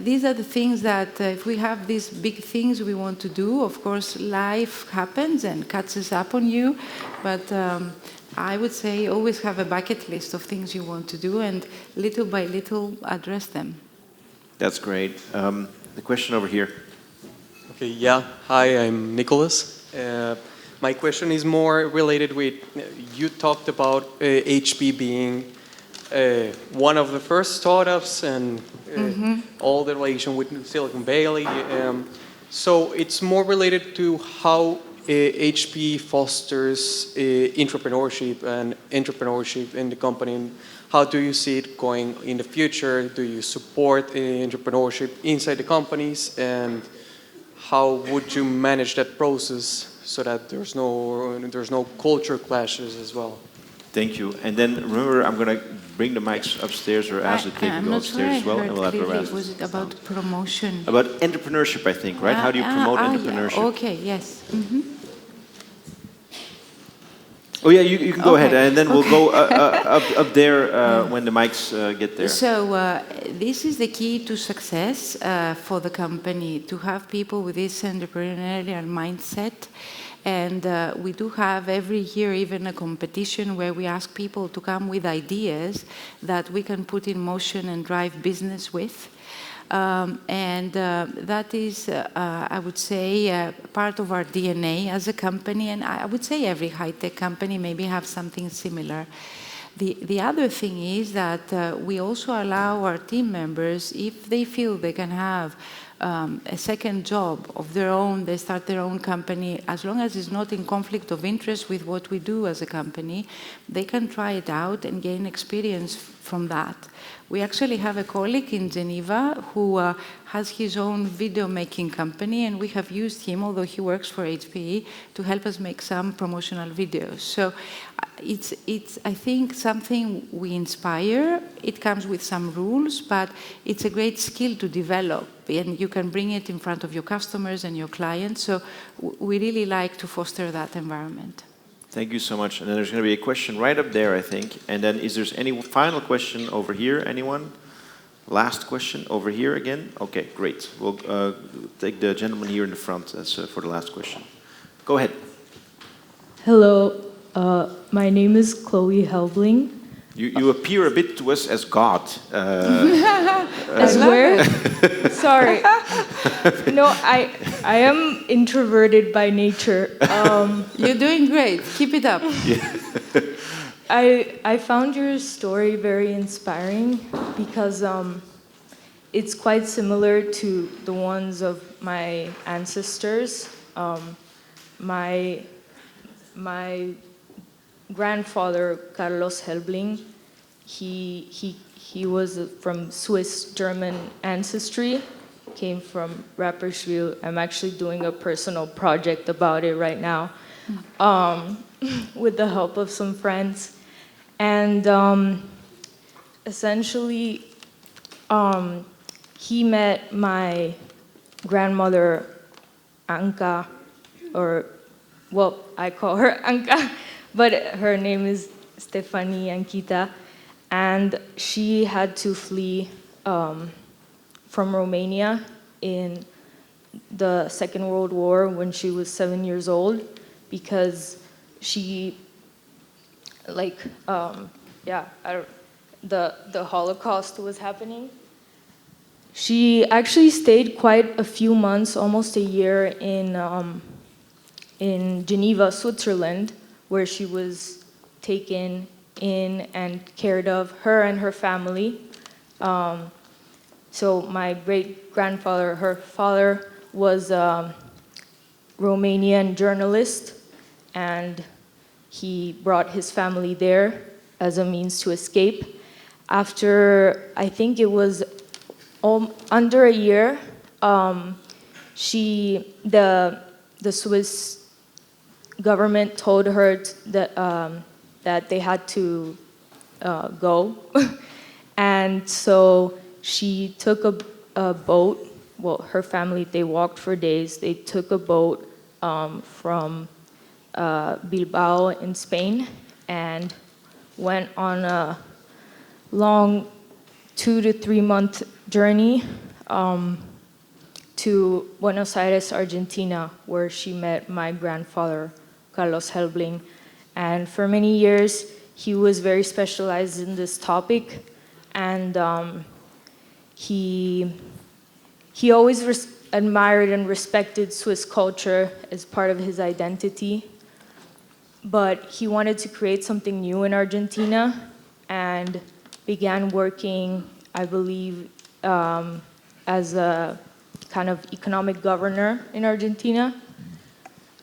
these are the things that if we have these big things we want to do, of course, life happens and catches up on you. But I would say always have a bucket list of things you want to do and little by little address them. That's great. The question over here. Okay, yeah. Hi, I'm Nicholas. My question is more related with, you talked about HP being one of the first startups and all the relation with Silicon Valley. So it's more related to how HP fosters entrepreneurship in the company. How do you see it going in the future? Do you support entrepreneurship inside the companies? And how would you manage that process so that there's no culture clashes as well? Thank you. And then remember, I'm going to bring the mics upstairs or ask the team to go upstairs as well. And we'll have the rest. Was it about promotion? About entrepreneurship, I think, right? How do you promote entrepreneurship? Yeah. Okay, yes. Oh yeah, you can go ahead, and then we'll go up there when the mics get there. So this is the key to success for the company, to have people with this entrepreneurial mindset. And we do have every year even a competition where we ask people to come with ideas that we can put in motion and drive business with. That is, I would say, part of our DNA as a company, and I would say every high-tech company maybe have something similar. The other thing is that we also allow our team members, if they feel they can have a second job of their own, they start their own company, as long as it's not in conflict of interest with what we do as a company, they can try it out and gain experience from that. We actually have a colleague in Geneva who has his own video making company, and we have used him, although he works for HPE, to help us make some promotional videos. So it's I think, something we inspire. It comes with some rules, but it's a great skill to develop, and you can bring it in front of your customers and your clients. So we really like to foster that environment. Thank you so much. And then there's going to be a question right up there, I think. And then is there any final question over here? Anyone? Last question over here again? Okay, great. We'll take the gentleman here in the front for the last question. Go ahead. Hello, my name is Chloe Helbling. You appear a bit to us as God. As where? Sorry. No, I am introverted by nature. You're doing great. Keep it up. I found your story very inspiring because it's quite similar to the ones of my ancestors. My grandfather, Carlos Helbling, he was from Swiss German ancestry, came from Rapperswil. I'm actually doing a personal project about it right now, with the help of some friends. And essentially, he met my grandmother, Anka, or, well, I call her Anka, but her name is Stefani Ankita, and she had to flee from Romania in the Second World War when she was 7 years old, because she, the Holocaust was happening. She actually stayed quite a few months, almost a year, in Geneva, Switzerland, where she was taken in and cared of, her and her family. So my great-grandfather, her father, was a Romanian journalist, and he brought his family there as a means to escape. After, I think it was under a year, the Swiss government told her that they had to go. And so she took a boat. Well, her family, they walked for days. They took a boat from Bilbao in Spain and went on a long 2 to 3 month journey to Buenos Aires, Argentina, where she met my grandfather, Carlos Helbling. And for many years, he was very specialized in this topic, and he always admired and respected Swiss culture as part of his identity, but he wanted to create something new in Argentina and began working, I believe, as a kind of economic governor in Argentina.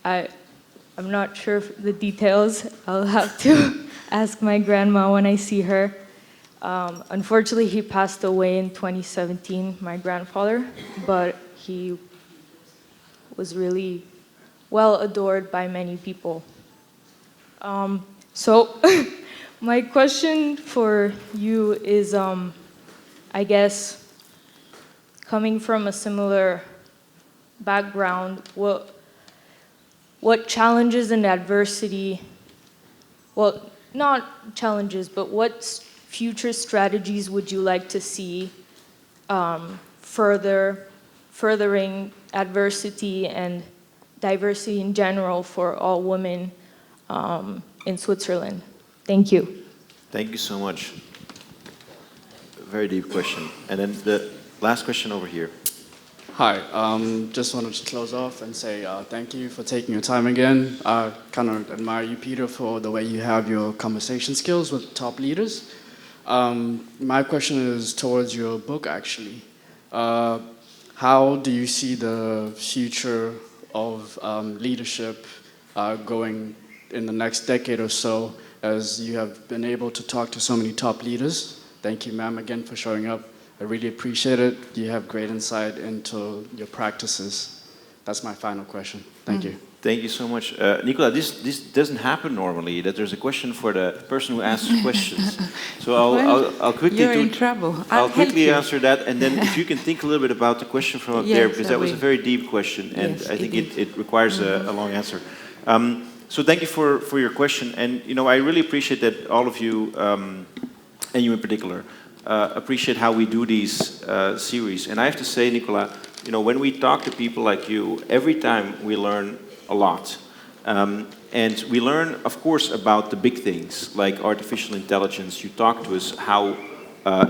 I'm not sure of the details. I'll have to ask my grandma when I see her. Unfortunately, he passed away in 2017, my grandfather, but he was really well adored by many people. So my question for you is, I guess, coming from a similar background, what challenges and adversity, well, not challenges, but what future strategies would you like to see furthering adversity and diversity in general for all women in Switzerland? Thank you. Thank you so much. Very deep question. And then the last question over here. Hi, just wanted to close off and say thank you for taking your time again. I kind of admire you, Peter, for the way you have your conversation skills with top leaders. My question is towards your book, actually. How do you see the future of leadership going in the next decade or so, as you have been able to talk to so many top leaders? Thank you, ma'am, again for showing up. I really appreciate it. You have great insight into your practices. That's my final question. Thank you. Thank you so much. Nicola, this doesn't happen normally, that there's a question for the person who asks questions. So I'll quickly You're in trouble. I'll quickly help you. answer that, and then if you can think a little bit about the question from up there, because that was a very deep question, and Yes, I think it it requires a long answer. So thank you for your question, and I really appreciate that all of you, and you in particular, appreciate how we do these series. And I have to say, Nicola, when we talk to people like you, every time we learn a lot. And we learn, of course, about the big things, like artificial intelligence. You talk to us how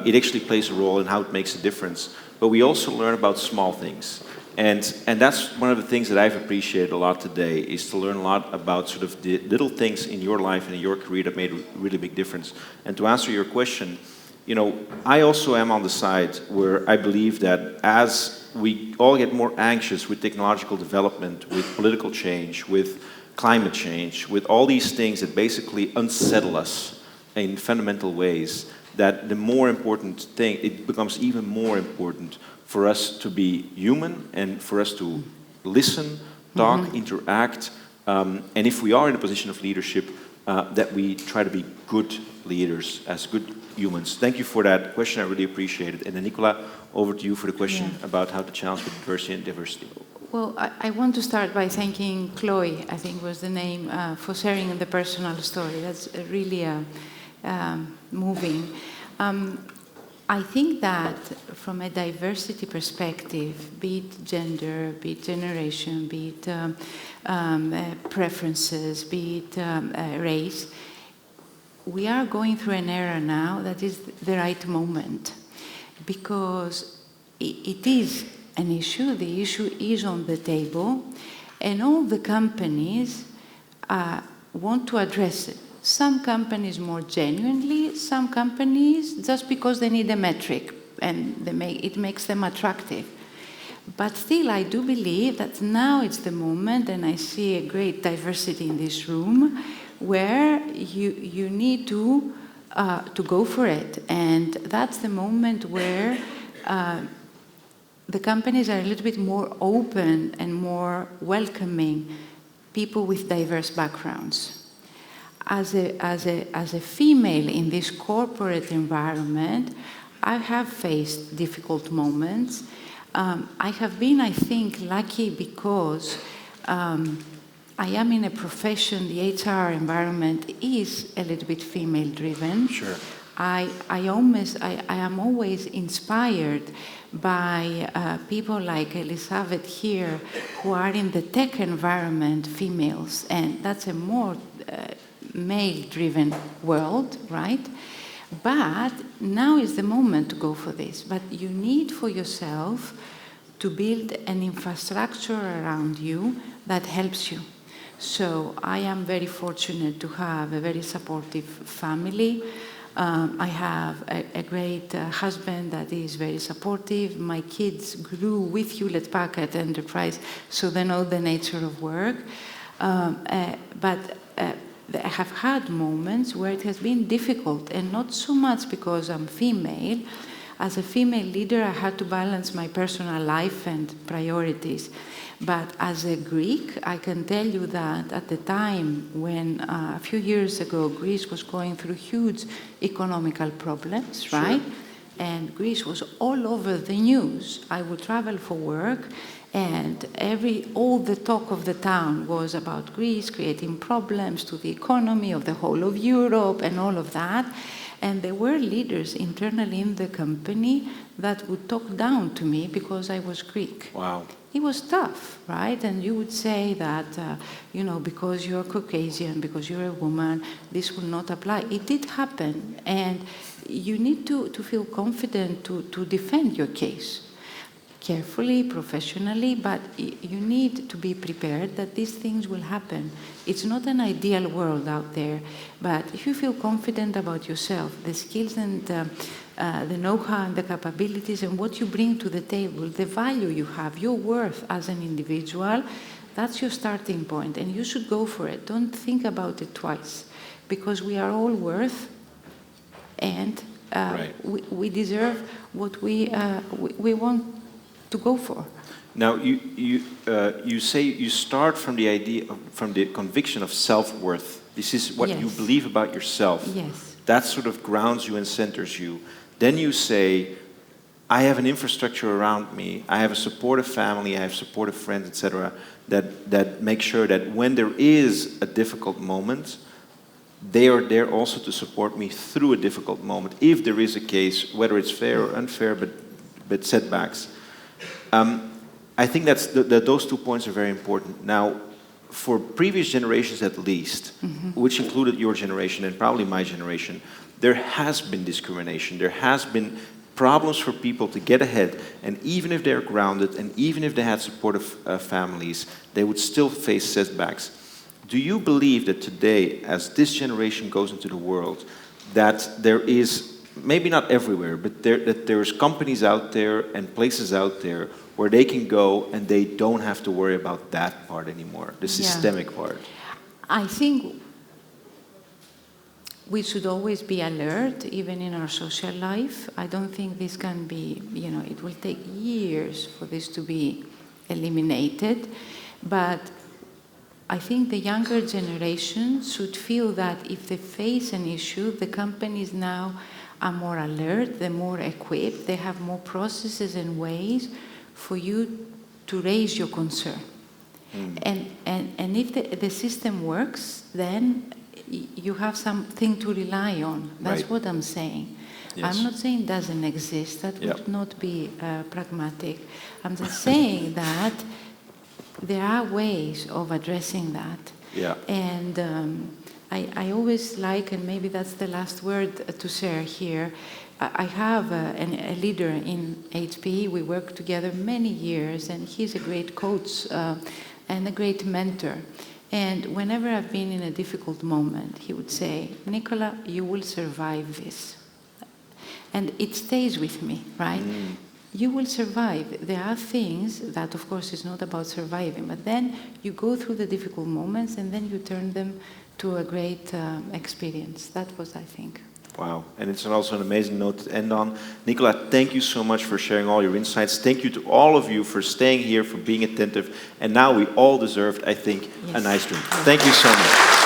it actually plays a role and how it makes a difference. But we also learn about small things. And that's one of the things that I've appreciated a lot today, is to learn a lot about sort of the little things in your life and in your career that made a really big difference. And to answer your question, I also am on the side where I believe that as we all get more anxious with technological development, with political change, with climate change, with all these things that basically unsettle us in fundamental ways, that the more important thing, it becomes even more important for us to be human and for us to listen, talk, interact, and if we are in a position of leadership, that we try to be good leaders, as good humans. Thank you for that question, I really appreciate it. And then Nicola, over to you for the question about how to challenge with diversity and diversity. Well, I want to start by thanking Chloe, I think was the name, for sharing the personal story. That's really moving. I think that from a diversity perspective, be it gender, be it generation, be it preferences, be it race, we are going through an era now that is the right moment, because it is an issue, the issue is on the table, and all the companies want to address it. Some companies more genuinely, some companies just because they need a metric and it makes them attractive. But still, I do believe that now it's the moment, and I see a great diversity in this room, where you need to go for it. And that's the moment where the companies are a little bit more open and more welcoming people with diverse backgrounds. As a female in this corporate environment, I have faced difficult moments. I have been, I think, lucky because I am in a profession, the HR environment is a little bit female-driven. Sure. I am always inspired by people like Elizabeth here, who are in the tech environment, females, and that's a more male-driven world, right? But now is the moment to go for this. But you need for yourself to build an infrastructure around you that helps you. So I am very fortunate to have a very supportive family. I have a great husband that is very supportive. My kids grew with Hewlett Packard Enterprise, so they know the nature of work. But I have had moments where it has been difficult, and not so much because I'm female. As a female leader, I had to balance my personal life and priorities. But as a Greek, I can tell you that at the time when a few years ago, Greece was going through huge economical problems, right? And Greece was all over the news. I would travel for work, and all the talk of the town was about Greece creating problems to the economy of the whole of Europe and all of that. And there were leaders internally in the company that would talk down to me because I was Greek. Wow. It was tough, right? And you would say that, because you're Caucasian, because you're a woman, this will not apply. It did happen, and you need to feel confident to defend your case. Carefully, professionally, but you need to be prepared that these things will happen. It's not an ideal world out there, but if you feel confident about yourself, the skills and the know-how and the capabilities and what you bring to the table, the value you have, your worth as an individual, that's your starting point, and you should go for it. Don't think about it twice, because we are all worth, and we deserve what we want to go for. Now, you say you start from the idea, from the conviction of self-worth. This is what you believe about yourself. Yes. That sort of grounds you and centers you. Then you say, I have an infrastructure around me, I have a supportive family, I have supportive friends, etc., that make sure that when there is a difficult moment, they are there also to support me through a difficult moment, if there is a case, whether it's fair or unfair, but setbacks. I think that those 2 points are very important. Now, for previous generations at least, which included your generation and probably my generation, there has been discrimination. There has been problems for people to get ahead, and even if they're grounded, and even if they had supportive families, they would still face setbacks. Do you believe that today, as this generation goes into the world, that there is, maybe not everywhere, but that there's companies out there and places out there where they can go and they don't have to worry about that part anymore, the systemic part? I think we should always be alert, even in our social life. I don't think this can be, it will take years for this to be eliminated. But I think the younger generation should feel that if they face an issue, the companies now are more alert, they're more equipped, they have more processes and ways for you to raise your concern. And if the system works, then you have something to rely on. That's Right. what I'm saying. Yes. I'm not saying it doesn't exist. That would not be pragmatic. I'm just saying that there are ways of addressing that. Yeah. And I always like, and maybe that's the last word to share here, I have a leader in HPE. We worked together many years, and he's a great coach and a great mentor. And whenever I've been in a difficult moment, he would say, Nicola, you will survive this. And it stays with me, right? You will survive. There are things that, of course, is not about surviving, but then you go through the difficult moments and then you turn them to a great experience. That was, I think. Wow, and it's also an amazing note to end on. Nicola, thank you so much for sharing all your insights. Thank you to all of you for staying here, for being attentive. And now we all deserved, I think, a nice drink. Thank you so much.